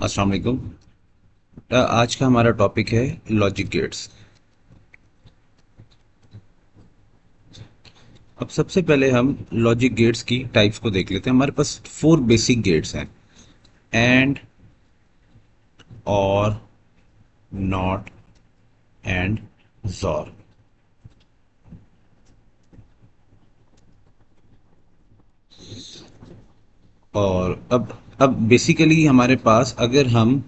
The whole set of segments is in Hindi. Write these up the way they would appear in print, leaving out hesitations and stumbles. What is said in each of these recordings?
अस्सलाम वालेकुम। आज का हमारा टॉपिक है लॉजिक गेट्स। अब सबसे पहले हम लॉजिक गेट्स की टाइप्स को देख लेते हैं। हमारे पास फोर बेसिक गेट्स हैं: एंड, और, नॉट, एंड, जॉर। और अब बेसिकली हमारे पास, अगर हम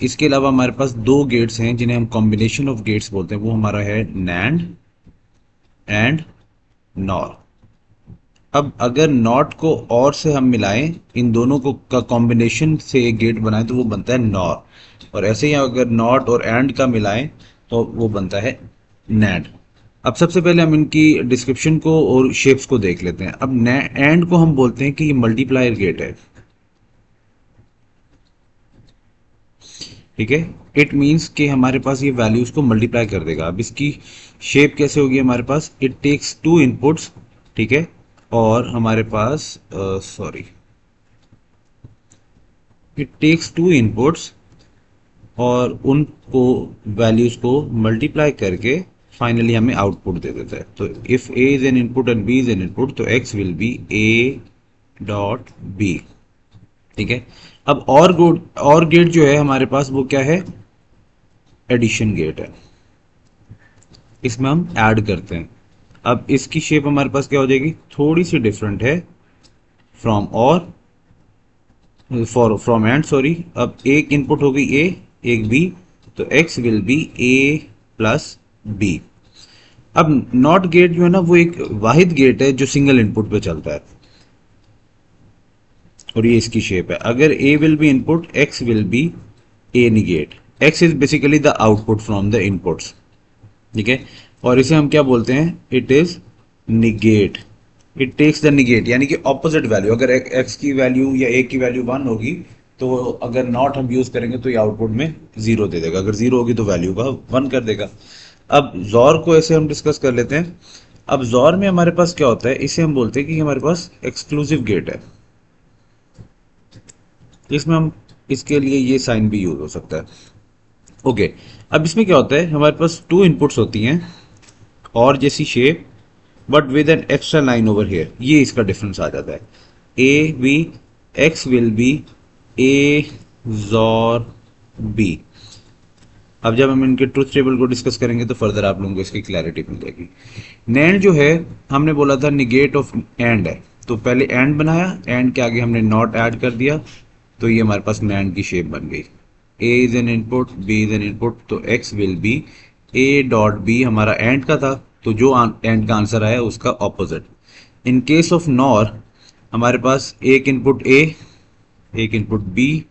इसके अलावा हमारे पास दो गेट्स हैं जिन्हें हम कॉम्बिनेशन ऑफ गेट्स बोलते हैं। वो हमारा है नैंड एंड नॉर। अब अगर नॉट को और से हम मिलाएं, इन दोनों को का कॉम्बिनेशन से एक गेट बनाएं, तो वो बनता है नॉर। और ऐसे ही अगर नॉट और एंड का मिलाएं तो वो बनता है नैंड। अब सबसे पहले हम इनकी डिस्क्रिप्शन को और शेप्स को देख लेते हैं। अब एंड को हम बोलते हैं कि ये मल्टीप्लायर गेट है। ठीक है। इट मीन्स कि हमारे पास ये वैल्यूज को मल्टीप्लाई कर देगा। अब इसकी शेप कैसे होगी हमारे पास? It takes two inputs. ठीक है। और हमारे पास sorry it takes two inputs और उनको वैल्यूज को मल्टीप्लाई करके फाइनली हमें आउटपुट दे देता है। तो if A is an input and B is an input, तो x will be A dot B. ठीक है। अब और गेट जो है हमारे पास, वो क्या है? एडिशन गेट है। इसमें हम ऐड करते हैं। अब इसकी शेप हमारे पास क्या हो जाएगी? थोड़ी सी डिफरेंट है फ्रॉम और फॉर फ्रॉम एंड, सॉरी। अब एक इनपुट हो गई ए, एक बी, तो x will be a plus b. अब नॉट गेट जो है ना, वो एक वाहिद गेट है जो सिंगल इनपुट पे चलता है। और ये इसकी शेप है। अगर A will be input, X will be A negate. X is basically the output from the inputs. ठीक है। और इसे हम क्या बोलते हैं? It is negate. It takes the negate, यानी कि ऑपोजिट वैल्यू। अगर एक्स की वैल्यू या ए की वैल्यू वन होगी, तो अगर नॉट हम यूज करेंगे तो ये आउटपुट में जीरो दे देगा। अगर जीरो होगी तो वैल्यू का वन कर देगा। अब जॉर को ऐसे हम डिस्कस कर लेते हैं। अब जॉर में हमारे पास क्या होता है? इसे हम बोलते हैं कि हमारे पास एक्सक्लूसिव गेट है। इसमें हम इसके लिए ये साइन भी यूज हो सकता है। ओके। अब इसमें क्या होता है? हमारे पास टू इनपुट्स होती हैं और जैसी shape, but with an extra line over here. ये इसका डिफरेंस आ जाता है। A b, x will be a xor b. अब जब हम इनके ट्रूथ टेबल को डिस्कस करेंगे तो फर्दर आप लोगों को इसकी क्लैरिटी मिल जाएगी। नैंड जो है, हमने बोला था निगेट ऑफ एंड है। तो पहले एंड बनाया, एंड के आगे हमने नॉट ऐड कर दिया, तो ये हमारे पास नैंड की शेप बन गई। A is an input, B is an input, तो x will be A dot B. हमारा एंड का था, तो जो एंड का आंसर आया उसका opposite. In case of NOR, हमारे पास एक इनपुट ए, एक इनपुट बी,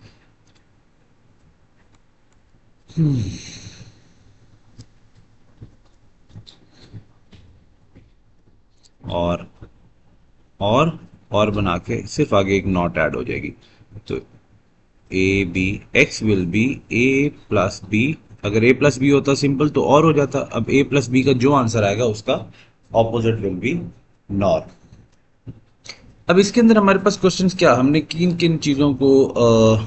और और और बना के सिर्फ आगे एक नॉट ऐड हो जाएगी। तो a b, x will be a plus b. अगर ए प्लस बी होता सिंपल तो और हो जाता। अब ए प्लस बी का जो आंसर आएगा उसका ऑपोजिट विल बी नॉर। अब इसके अंदर हमारे पास क्वेश्चंस क्या, हमने किन किन चीज़ों को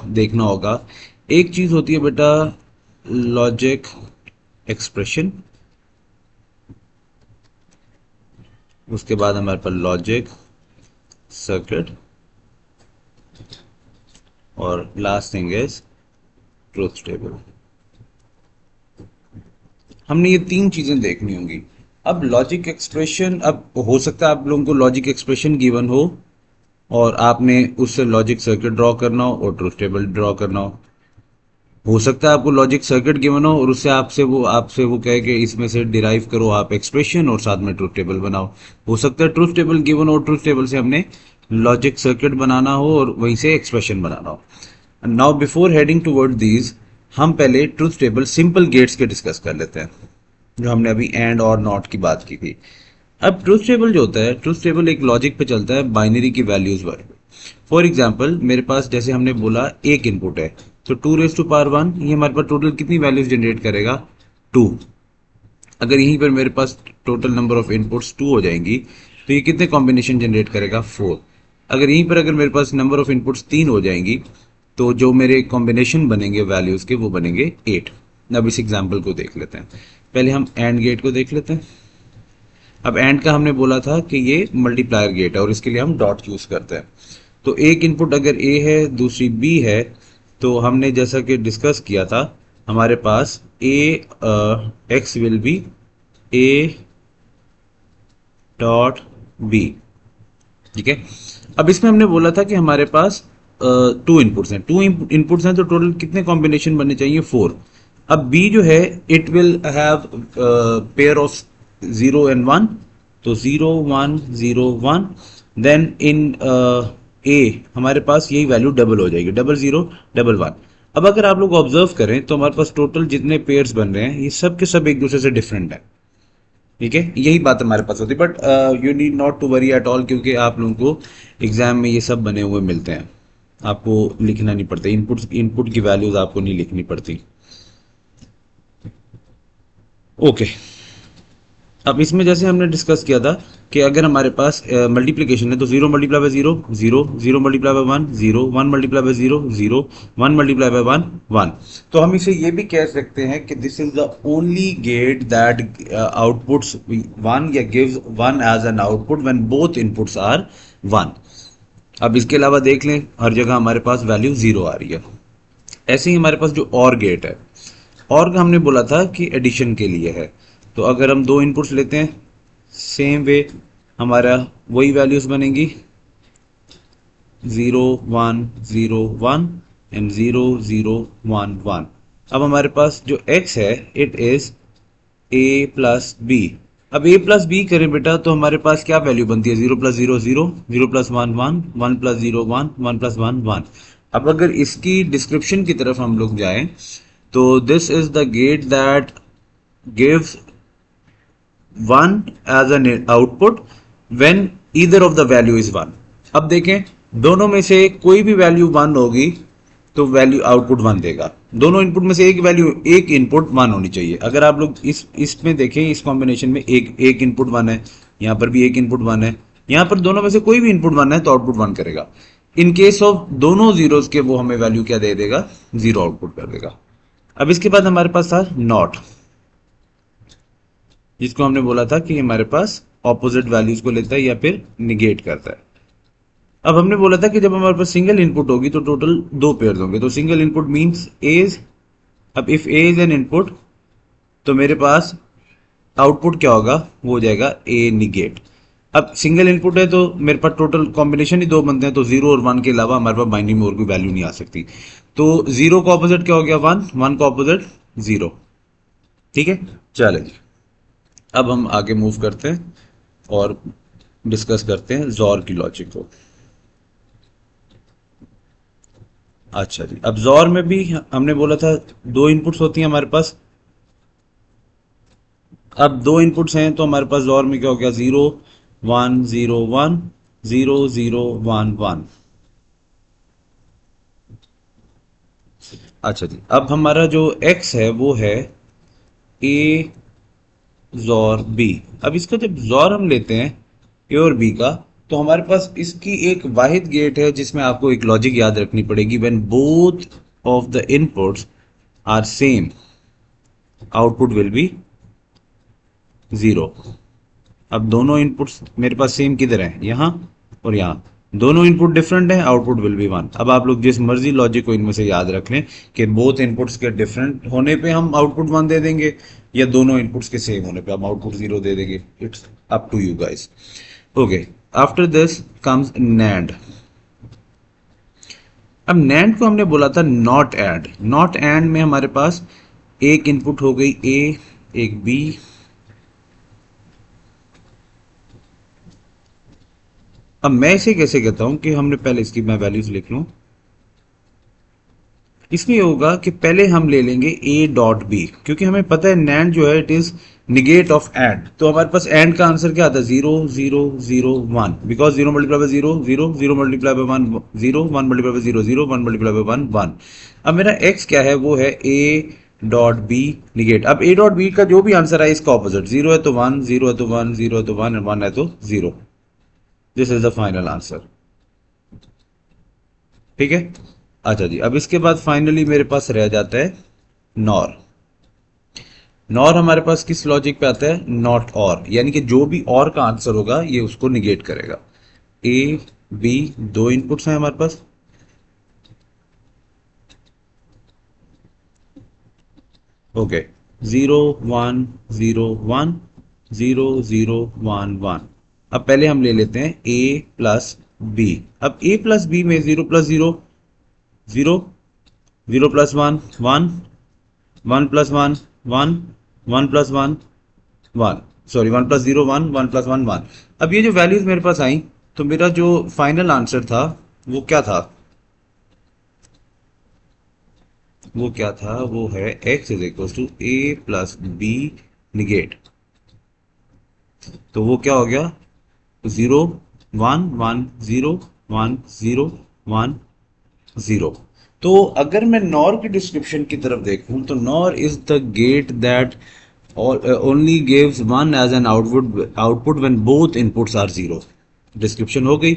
देखना होगा। एक चीज़ होती है बेटा लॉजिक एक्सप्रेशन, उसके बाद हमारे पास लॉजिक सर्किट, और last thing is truth table. हमने ये तीन चीजें देखनी होंगी। अब लॉजिक एक्सप्रेशन, अब हो सकता है आप लोगों को लॉजिक एक्सप्रेशन गिवन हो और आपने उससे लॉजिक सर्किट ड्रॉ करना हो और ट्रूथ टेबल ड्रॉ करना हो सकता है आपको लॉजिक सर्किट गिवन हो और उससे आपसे वो कहे कि इसमें से डिराइव करो आप एक्सप्रेशन और साथ में ट्रूथ टेबल बनाओ। हो सकता है ट्रूथ टेबल गिवन हो और ट्रूथ टेबल से हमने लॉजिक सर्किट बनाना हो और वहीं से एक्सप्रेशन बनाना हो। Now before heading toward these, हम पहले ट्रूथ टेबल सिंपल गेट्स के डिस्कस कर लेते हैं, जो हमने अभी एंड और नॉट की बात की थी। अब ट्रूथ टेबल जो होता है, ट्रूथ टेबल एक लॉजिक पे चलता है बाइनरी की वैल्यूज पर। फॉर एग्जाम्पल मेरे पास, जैसे हमने बोला, एक इनपुट है, तो two raise to power one, ये हमारे पास टोटल कितनी वैल्यूज जनरेट करेगा? टू। अगर यहीं पर मेरे पास total number of inputs two हो जाएंगी, तो ये कितने कॉम्बिनेशन जनरेट करेगा? फोर। अगर यहीं पर अगर मेरे पास नंबर ऑफ इनपुट्स तीन हो जाएंगी, तो जो मेरे कॉम्बिनेशन बनेंगे वैल्यूज के वो बनेंगे 8। अब इस एग्जाम्पल को देख लेते हैं। पहले हम एंड गेट को देख लेते हैं। अब एंड का हमने बोला था कि ये मल्टीप्लायर गेट है और इसके लिए हम डॉट यूज करते हैं। तो एक इनपुट अगर ए है दूसरी बी है तो हमने जैसा कि डिस्कस किया था हमारे पास A X will be A dot B. ठीक है। अब इसमें हमने बोला था कि हमारे पास टू इनपुट्स हैं, टू इनपुट्स हैं तो टोटल कितने कॉम्बिनेशन बनने चाहिए 4। अब बी जो है it will have pair of 0 and 1, तो 0 1 0 1। देन इन ए हमारे पास यही वैल्यू डबल हो जाएगी, डबल 0 डबल 1। अब अगर आप लोग ऑब्जर्व करें तो हमारे पास टोटल जितने पेयर्स बन रहे हैं ये सब के सब एक दूसरे से डिफरेंट है। ठीक है, यही बात हमारे पास होती है, but you need not to worry at all, क्योंकि आप लोगों को एग्जाम में ये सब बने हुए मिलते हैं, आपको लिखना नहीं पड़ता, इनपुट की वैल्यूज आपको नहीं लिखनी पड़ती। ओके। अब इसमें जैसे हमने डिस्कस किया था कि अगर हमारे पास मल्टीप्लिकेशन है तो 0 multiply by 0 0, 0 multiply by 1 0, 1 multiply by 0 0, 1 multiply by 1 1। तो हम इसे ये भी कह सकते हैं कि this is the only gate that outputs 1 या gives 1 as an output when both inputs are 1। अब इसके अलावा देख लें हर जगह हमारे पास वैल्यू 0 आ रही है। ऐसे ही हमारे पास जो और गेट है, और का हमने बोला था कि एडिशन के लिए है। तो अगर हम दो इनपुट्स लेते हैं सेम वे हमारा वही वैल्यूज बनेंगी 0 1 0 1 एंड 0 0 1 1। अब हमारे पास जो x है it is a plus b. अब a प्लस बी करें बेटा तो हमारे पास क्या वैल्यू बनती है 0 प्लस 0 0, 0 प्लस 1 1, 1 प्लस 0 1, 1 प्लस 1 1। अब अगर इसकी डिस्क्रिप्शन की तरफ हम लोग जाएं तो this is the gate that gives 1 as an output when either of the value is 1। अब देखें दोनों में से कोई भी वैल्यू 1 होगी तो वैल्यू आउटपुट 1 देगा। दोनों इनपुट में से एक वैल्यू एक इनपुट 1 होनी चाहिए। अगर आप लोग इसमें देखें इस कॉम्बिनेशन में एक इनपुट 1 है, यहाँ पर भी एक इनपुट 1 है, यहाँ पर दोनों में से कोई भी इनपुट 1 है तो आउटपुट 1 करेगा। इन केस ऑफ दोनों जीरोस के वो हमें वैल्यू क्या दे देगा 0 आउटपुट कर देगा। अब इसके बाद हमारे पास था नॉट, जिसको हमने बोला था कि हमारे पास ऑपोजिट वैल्यूज को लेता है या फिर निगेट करता है। अब हमने बोला था कि जब हमारे पास सिंगल इनपुट होगी तो टोटल दो पेयर होंगे, तो सिंगल इनपुट मींस एज। अब if A is an input तो मेरे पास आउटपुट क्या होगा, वो हो जाएगा ए निगेट। अब सिंगल इनपुट है तो मेरे पास टोटल कॉम्बिनेशन ही दो बनते हैं, तो 0 और 1 के अलावा हमारे पास बाइंडिंग में और कोई वैल्यू नहीं आ सकती। तो 0 का ऑपोजिट क्या हो गया 1, 1 का ऑपोजिट 0। ठीक है, चले जी अब हम आगे मूव करते हैं और डिस्कस करते हैं जॉर की लॉजिक को। अच्छा जी, अब जॉर में भी हमने बोला था दो इनपुट्स होती हैं हमारे पास। अब दो इनपुट्स हैं तो हमारे पास जॉर में क्या हो गया 0 1 0 1 0 0 1 1। अच्छा जी, अब हमारा जो x है वो है a जॉर b। अब इसका जब जॉर हम लेते हैं ए और बी का तो हमारे पास इसकी एक वाहिद गेट है जिसमें आपको एक लॉजिक याद रखनी पड़ेगी। When both of the inputs are same output will be 0। अब दोनों इनपुट्स मेरे पास सेम किधर है, यहाँ और यहाँ, दोनों इनपुट डिफरेंट हैं, आउटपुट विल बी 1। अब आप लोग जिस मर्जी लॉजिक को इनमें से याद रख लें कि बोथ इनपुट्स के डिफरेंट होने पे हम आउटपुट 1 दे देंगे या दोनों इनपुट्स के सेम होने पे हम आउटपुट 0 दे देंगे। It's up to you guys. Okay, after this comes NAND। अब NAND को हमने बोला था नॉट एंड। नॉट एंड में हमारे पास एक इनपुट हो गई A, एक B। अब मैं इसे कैसे कहता हूं कि हमने पहले इसकी मैं वैल्यूज लिख लूं। इसमें ये होगा कि पहले हम ले लेंगे A डॉट B, क्योंकि हमें पता है NAND जो है it is negate of and. तो हमारे पास एंड का आंसर क्या आता है 0 0 0 1, because 0 multiply by 0 0, 0 multiply by 1 0, 1 multiply by 0 0, 1 multiply by 1 1। अब मेरा x क्या है वो है A डॉट B निगेट। अब A डॉट B का जो भी आंसर है इसका ऑपोजिट, 0 है तो 1, 0 है तो 1, 0 है तो 1 एंड 1 है तो 0। This is the final answer. ठीक है, अच्छा जी, अब इसके बाद फाइनली मेरे पास रह जाता है नॉर। नॉर हमारे पास किस लॉजिक पे आता है? नॉट और, यानी कि जो भी और का आंसर होगा ये उसको निगेट करेगा। ए बी दो इनपुट्स हैं हमारे पास। ओके, 0 1 0 1, 0 0 1 1। अब पहले हम ले लेते हैं a प्लस बी। अब a प्लस बी में 0 plus 0 0, 0 plus 1 1, 1 plus 1 1, 1 plus 1 1, sorry 1 plus 0 1, 1 plus 1 1। अब ये जो वैल्यूज मेरे पास आई, तो मेरा जो फाइनल आंसर था वो क्या था? वो क्या था? वो है x is equal to a plus b negate. तो वो क्या हो गया? 0 1 1 0 1 0 1 0। तो अगर मैं नॉर की डिस्क्रिप्शन की तरफ देखूं तो NOR is the gate that only gives one as an output when both inputs are zero. Description हो गई।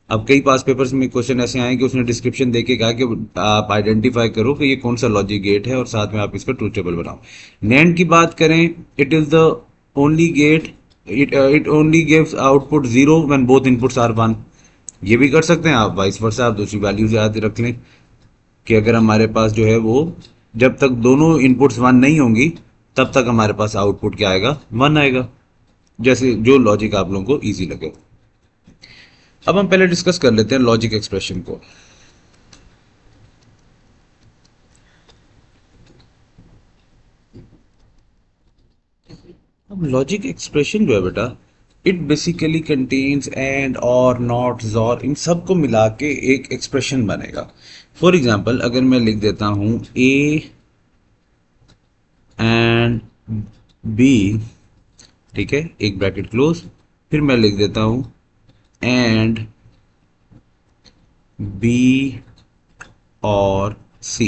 अब कई पास पेपर्स में क्वेश्चन ऐसे आए कि उसने डिस्क्रिप्शन देके कहा कि आप आइडेंटिफाई करो कि ये कौन सा लॉजिक गेट है और साथ में आप इसका ट्रूथ टेबल बनाओ। नैंड की बात करें, it is the only gate, it only gives output zero when both inputs are one. ये भी कर सकते हैं आप, वाइस वर्सा आप दूसरी वैल्यूज याद रख लें कि अगर हमारे पास जो है वो, जब तक दोनों इनपुट्स वन नहीं होंगी तब तक हमारे पास आउटपुट क्या आएगा? वन आएगा। जैसे जो लॉजिक आप लोगों को इजी लगे। अब हम पहले डिस्कस कर लेते हैं लॉजिक एक्सप्रेशन को। अब लॉजिक एक्सप्रेशन जो है बेटा, इट बेसिकली कंटेन्स एंड और नॉट और इन सबको मिला के एक एक्सप्रेशन बनेगा। फॉर एग्जाम्पल अगर मैं लिख देता हूं ए एंड बी, ठीक है, एक ब्रैकेट क्लोज, फिर मैं लिख देता हूं एंड बी और सी।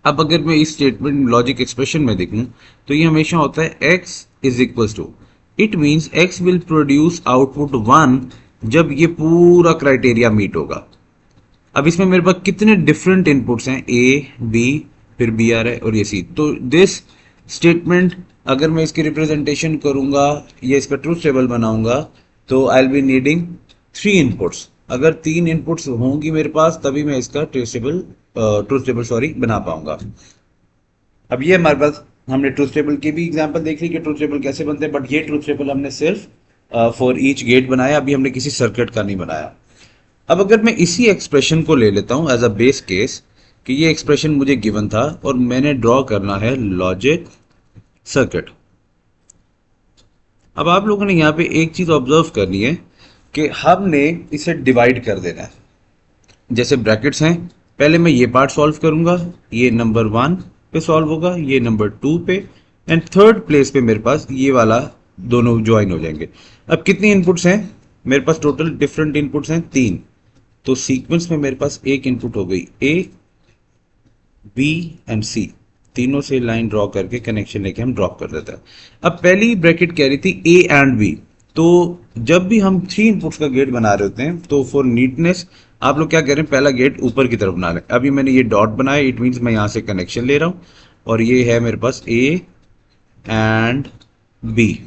अब अगर मैं इस स्टेटमेंट लॉजिक एक्सप्रेशन में देखूं तो ये हमेशा होता है x is equal to, it means x will produce output one जब ये पूरा क्राइटेरिया मीट होगा। अब इसमें मेरे पास कितने डिफरेंट इनपुट्स हैं? a b, फिर बी आ रहा है और ये सी। तो दिस स्टेटमेंट अगर मैं इसकी रिप्रेजेंटेशन करूंगा या इसका ट्रूथ टेबल बनाऊंगा तो I will be needing three inputs. अगर तीन इनपुट्स होंगी मेरे पास तभी मैं इसका ट्रूथ टेबल सॉरी बना पाऊंगा। अब ये हमारे पास, हमने ट्रूथ टेबल की भी एग्जांपल देख ली कि ट्रूथ टेबल कैसे बनते हैं, बट ये ट्रूथ टेबल हमने सिर्फ फॉर ईच गेट बनाया, अभी हमने किसी सर्किट का नहीं बनाया। अब अगर मैं इसी एक्सप्रेशन को ले लेता हूं एज अ बेस केस कि ये एक्सप्रेशन मुझे गिवन था और मैंने ड्रॉ करना है लॉजिक सर्किट। अब आप लोगों ने यहाँ पे एक चीज ऑब्जर्व करनी है कि हमने इसे डिवाइड कर देना है। जैसे ब्रैकेट्स हैं, पहले मैं ये पार्ट सॉल्व करूंगा, ये नंबर वन पे सॉल्व होगा, ये नंबर टू पे, एंड थर्ड प्लेस पे मेरे पास ये वाला दोनों ज्वाइन हो जाएंगे। अब कितनी इनपुट्स हैं मेरे पास? टोटल डिफरेंट इनपुट्स हैं तीन। तो सीक्वेंस में मेरे पास एक इनपुट हो गई ए बी एंड सी, तीनों से लाइन ड्रॉ करके कनेक्शन लेके हम ड्रॉप कर देते हैं। अब पहली ब्रैकेट कह रही थी ए एंड बी। तो जब भी हम थ्री इनपुट्स का गेट बना रहे होते हैं तो फॉर नीटनेस आप लोग क्या कह रहे हैं, पहला गेट ऊपर की तरफ बना लें। अभी मैंने ये डॉट बनाया, इट मीन्स मैं यहां से कनेक्शन ले रहा हूं और ये है मेरे पास ए एंड बी।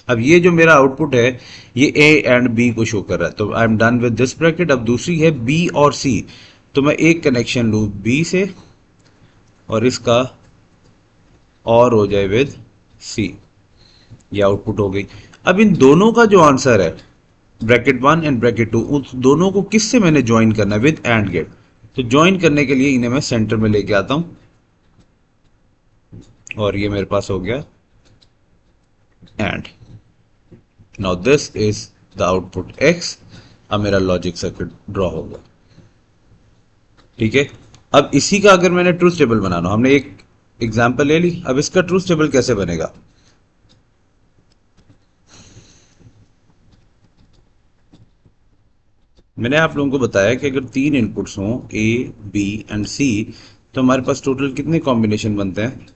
अब ये जो मेरा आउटपुट है ये ए एंड बी को शो कर रहा है, तो I am done with this bracket. अब दूसरी है बी और सी, तो मैं एक कनेक्शन लूं बी से और इसका और हो जाए विद सी, ये आउटपुट हो गई। अब इन दोनों का जो आंसर है bracket one and bracket two, उस दोनों को किससे मैंने ज्वाइन करना है? With and gate. तो ज्वाइन करने के लिए इन्हें मैं सेंटर में लेके आता हूं और ये मेरे पास हो गया and. Now this is the output x. अब मेरा लॉजिक सर्किट ड्रॉ होगा, ठीक है। अब इसी का अगर मैंने ट्रूथ टेबल बनाना, हमने एक एग्जांपल ले ली, अब इसका ट्रूथ टेबल कैसे बनेगा? मैंने आप लोगों को बताया कि अगर तीन इनपुट्स हों ए बी एंड सी तो हमारे पास टोटल कितने कॉम्बिनेशन बनते हैं?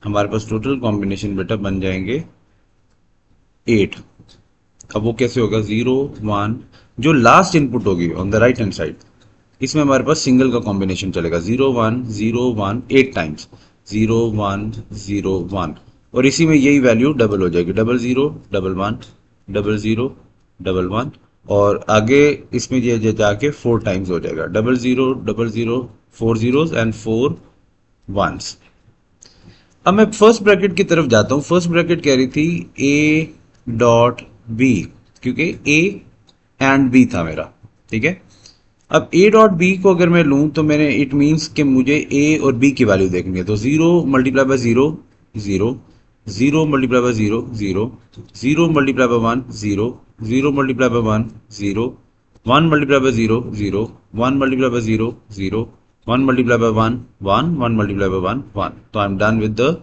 हमारे पास टोटल कॉम्बिनेशन बेटा बन जाएंगे 8। अब वो कैसे होगा, 0 1, जो लास्ट इनपुट होगी on the right hand side, इसमें हमारे पास सिंगल का कॉम्बिनेशन चलेगा, 0 1 0 1 8 टाइम्स, 0 1 0 1, और इसी में यही वैल्यू डबल हो जाएगी, 00 11 00 11, और आगे इसमें ये जाके 4 टाइम्स हो जाएगा, 00 00 4 zeros एंड 4 ones। अब मैं फर्स्ट ब्रैकेट की तरफ जाता हूं। फर्स्ट ब्रैकेट कह रही थी ए डॉट बी, क्योंकि ए एंड बी था मेरा, ठीक है। अब ए डॉट बी को अगर मैं लूं तो मैंने, इट मीन्स कि मुझे ए और बी की वैल्यू देखनी है, तो 0 multiply by 0 0, 0 multiply by 0 0, 0 multiply by 1 0, 0 multiply by 1 0, 1 multiply by 0 0, 1 multiply by 0 0, 1 multiply by 1 1, 1 multiply by 1 1। तो I am done with the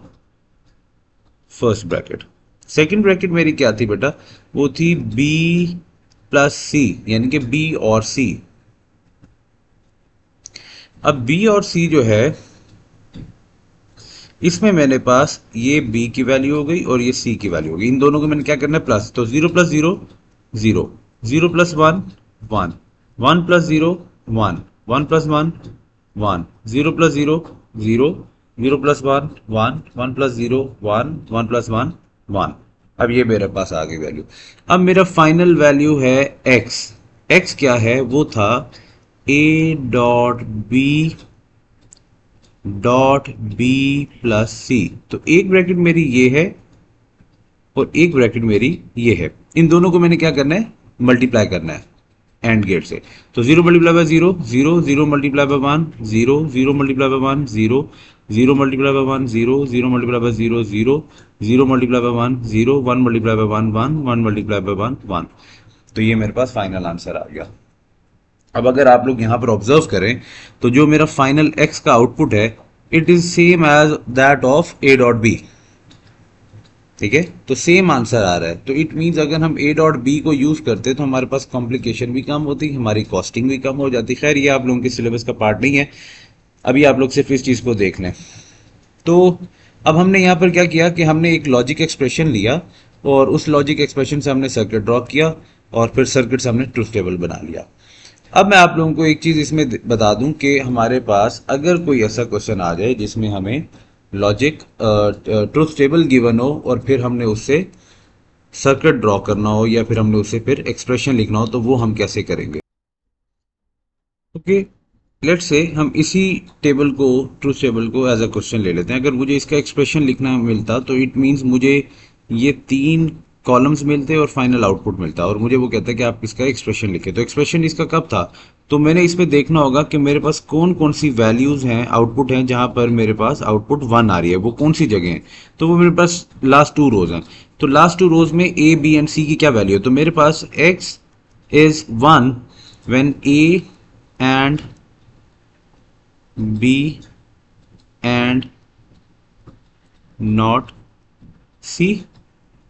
first bracket. Second bracket मेरी क्या थी बेटा, वो थी बी प्लस सी, यानी कि बी और सी। अब बी और सी जो है, इसमें मेरे पास ये बी की वैल्यू हो गई और ये सी की वैल्यू हो गई, इन दोनों को मैंने क्या करना है, प्लस, तो 0 plus 0 0, 0 plus 1 1, 1 plus 0 1, 1 plus 1 1, 0 plus 0 0, 0 plus 1 1, 1 plus 0 1, 1 plus 1 1। अब ये मेरे पास आ गई वैल्यू। अब मेरा फाइनल वैल्यू है x। x क्या है, वो था a dot B dot B plus C. तो एक ब्रैकेट मेरी ये है और एक ब्रैकेट मेरी ये है, इन दोनों को मैंने क्या करना है, मल्टीप्लाई करना है एंड गेट से। तो 0 multiply by 0 0, 0 multiply by 1 0, 0 multiply by 1 0, 0 multiply by 1 0, 0 multiply by 0 0, 0 multiply by 1 0, 1 multiply by 1 1, 1 multiply by 1 1। तो ये मेरे पास फाइनल आंसर आ गया। अब अगर आप लोग यहाँ पर ऑब्जर्व करें तो जो मेरा फाइनल x का आउटपुट है, it is same as that of a dot B, ठीक है। तो सेम आंसर आ रहा है, तो इट मीन्स अगर हम a डॉट बी को यूज करते तो हमारे पास कॉम्प्लिकेशन भी कम होती, हमारी कॉस्टिंग भी कम हो जाती। खैर ये आप लोगों के सिलेबस का पार्ट नहीं है, अभी आप लोग सिर्फ इस चीज को देख लें। तो अब हमने यहाँ पर क्या किया कि हमने एक लॉजिक एक्सप्रेशन लिया और उस लॉजिक एक्सप्रेशन से हमने सर्किट ड्रॉ किया और फिर सर्किट से हमने ट्रूथ टेबल बना लिया। अब मैं आप लोगों को एक चीज इसमें बता दूं कि हमारे पास अगर कोई ऐसा क्वेश्चन आ जाए जिसमें हमें लॉजिक ट्रूथ टेबल गिवन हो और फिर हमने उससे सर्किट ड्रॉ करना हो या फिर हमने उससे फिर एक्सप्रेशन लिखना हो, तो वो हम कैसे करेंगे। ओके, लेट्स से हम इसी टेबल को, ट्रूथ टेबल को एज अ क्वेश्चन ले लेते हैं। अगर मुझे इसका एक्सप्रेशन लिखना मिलता तो इट मीन्स मुझे ये 3 कॉलम्स मिलते और फाइनल आउटपुट मिलता, और मुझे वो कहता है कि आप इसका एक्सप्रेशन लिखें। तो एक्सप्रेशन इसका कब था, तो मैंने इसमें देखना होगा कि मेरे पास कौन कौन सी वैल्यूज हैं, आउटपुट हैं, जहां पर मेरे पास आउटपुट 1 आ रही है, वो कौन सी जगह है। तो वो मेरे पास लास्ट 2 रोज हैं। तो लास्ट 2 रोज में ए बी एंड सी की क्या वैल्यू है, तो मेरे पास x is 1 when a and b and not c।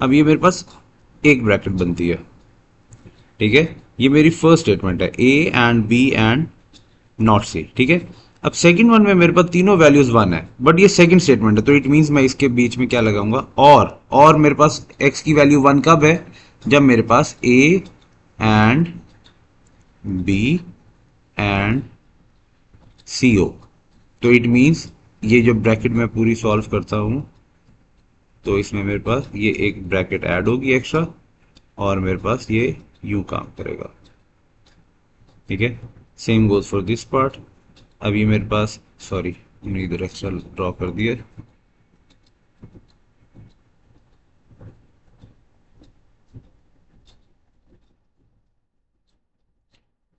अब ये मेरे पास एक ब्रैकेट बनती है, ठीक है। ये मेरी फर्स्ट स्टेटमेंट है, a and b and not c, ठीक है। अब सेकंड वन में मेरे पास तीनों वैल्यूज 1 है, बट ये सेकंड स्टेटमेंट है, तो इट मींस मैं इसके बीच में क्या लगाऊंगा, और मेरे पास x की वैल्यू 1 कब है, जब मेरे पास a and b and c हो। तो इट मींस ये जो ब्रैकेट मैं पूरी सॉल्व करता हूं तो इसमें मेरे पास ये एक ब्रैकेट ऐड होगी एक्स्ट्रा और मेरे पास ये यूं काम करेगा, ठीक है। Same goes for this part. अब ये मेरे पास, सॉरी मैंने इधर एक्स्ट्रा ड्रॉ कर दिया,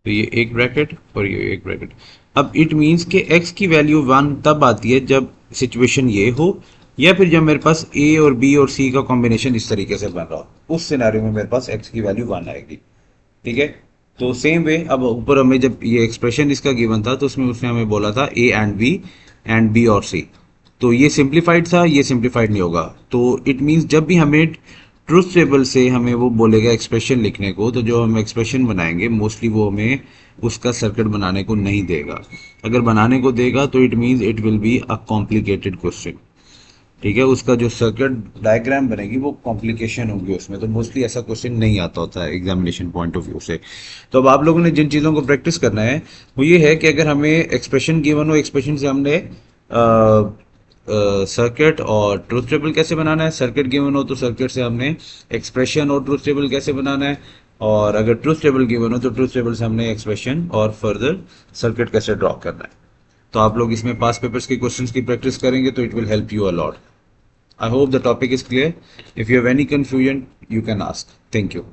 तो ये एक ब्रैकेट और ये एक ब्रैकेट। अब इट मींस कि x की वैल्यू 1 तब आती है जब सिचुएशन ये हो, या फिर जब मेरे पास a और b और c का कॉम्बिनेशन इस तरीके से बन रहा हो, उस सिनेरियो में मेरे पास x की वैल्यू 1 आएगी, ठीक है। तो सेम वे, अब ऊपर हमें जब ये एक्सप्रेशन इसका गिवन था तो उसमें उसने हमें बोला था a एंड b और c, तो ये सिंप्लीफाइड था, ये सिंप्लीफाइड नहीं होगा। तो इट मींस जब भी हमें ट्रूथ टेबल से हमें वो बोलेगा एक्सप्रेशन लिखने को, तो जो हम एक्सप्रेशन बनाएंगे मोस्टली वो हमें उसका सर्किट बनाने को नहीं देगा। अगर बनाने को देगा तो it means it will be a complicated question. ठीक है, उसका जो सर्किट डायग्राम बनेगी वो कॉम्प्लिकेशन होगी उसमें, तो मोस्टली ऐसा क्वेश्चन नहीं आता होता है एग्जामिनेशन पॉइंट ऑफ व्यू से। तो अब आप लोगों ने जिन चीज़ों को प्रैक्टिस करना है वो ये है कि अगर हमें एक्सप्रेशन गिवन हो, एक्सप्रेशन से हमने सर्किट और ट्रूथ टेबल कैसे बनाना है, सर्किट गिवन हो तो सर्किट से हमने एक्सप्रेशन और ट्रूथ टेबल कैसे बनाना है, और अगर ट्रूथ टेबल गिवन हो तो ट्रूथ टेबल से हमने एक्सप्रेशन और फर्दर सर्किट कैसे ड्रॉ करना है। तो आप लोग इसमें पास पेपर्स के क्वेश्चंस की प्रैक्टिस करेंगे तो it will help you a lot. I hope the topic is clear. If you have any confusion, you can ask. Thank you.